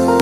Hello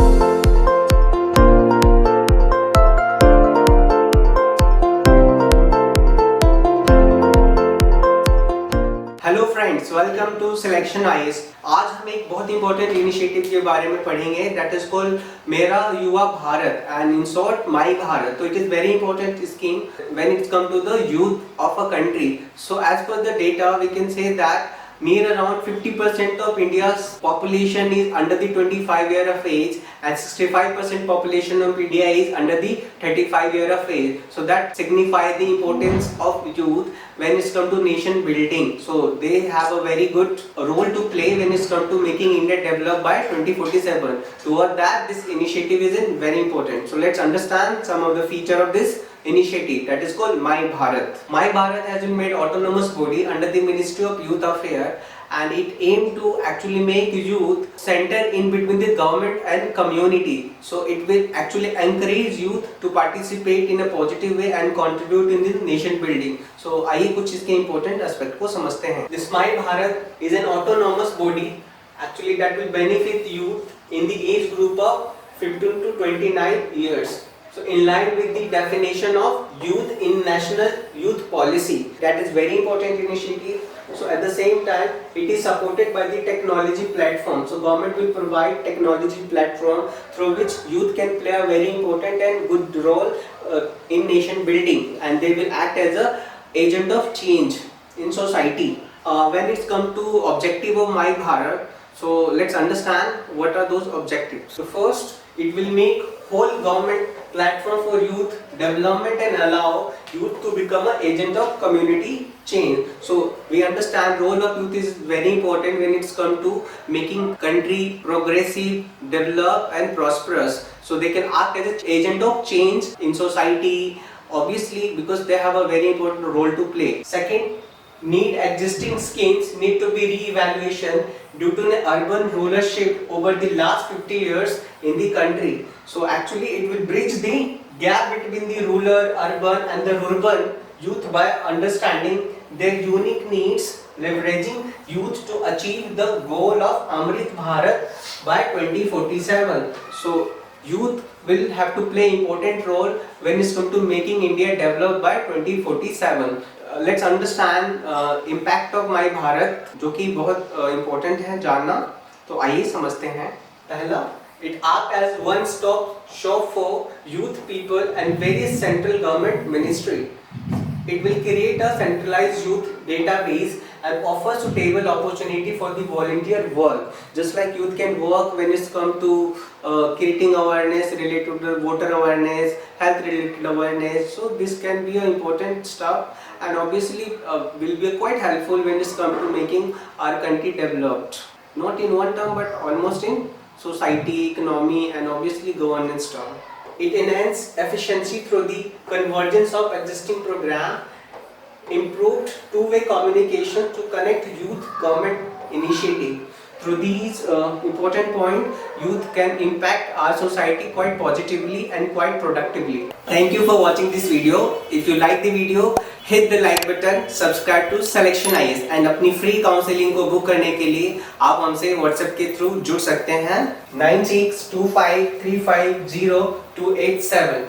friends, welcome to selection IAS. आज हम एक बहुत इंपॉर्टेंट इनिशिएटिव के बारे में पढ़ेंगे, that is called Mera Yuva Bharat and in short my Bharat. तो it is very important scheme when it's come to the youth of a country. So as per the data we can say that near around 50% of India's population is under the 25 year of age and 65% population of India is under the 35 year of age. So that signifies the importance of youth when it's come to nation building. So they have a very good role to play when it's come to making India develop by 2047. Toward that, this initiative is very important. So let's understand some of the feature of this initiative, that is called My Bharat. My Bharat has been made autonomous body under the Ministry of Youth Affairs, and it aimed to actually make youth center in between the government and community. So it will actually encourage youth to participate in a positive way and contribute in the nation building. So आइए कुछ इसके important aspect को समझते हैं. This My Bharat is an autonomous body actually that will benefit youth in the age group of 15 to 29 years. So in line with the definition of youth in national youth policy, that is very important initiative. So at the same time, it is supported by the technology platform. So government will provide technology platform through which youth can play a very important and good role in nation building, and they will act as a agent of change in society. When it's come to objective of My Bharat, so let's understand what are those objectives. So first, it will make whole government platform for youth development and allow youth to become an agent of community change. So we understand role of youth is very important when it's come to making country progressive, develop and prosperous. So they can act as an agent of change in society, obviously, because they have a very important role to play. Second, need existing schemes need to be re-evaluation due to the urban rural shift over the last 50 years in the country. So actually it will bridge the gap between the rural, urban and the urban youth by understanding their unique needs, leveraging youth to achieve the goal of Amrit Bharat by 2047. So youth will have to play important role when it's come to making India develop by 2047. Let's understand impact of My Bharat, जो कि बहुत important है जानना. तो आइए समझते हैं. पहला, it acts as one stop shop for youth people and various central government ministry. It will create a centralized youth database and offer suitable opportunity for the volunteer work. Just like youth can work when it's come to creating awareness related to the voter awareness, health related awareness. So this can be an important stuff, and obviously will be quite helpful when it's come to making our country developed. Not in one term, but almost in society, economy, and obviously governance term. It enhances efficiency through the convergence of existing program, improved two-way communication to connect youth government initiative. Through these important points, youth can impact our society quite positively and quite productively. Thank you for watching this video. If you like the video, hit the like button, subscribe to Selection IAS, and अपनी free counselling को book करने के लिए आप हमसे WhatsApp के through जुड़ सकते हैं 9625350287।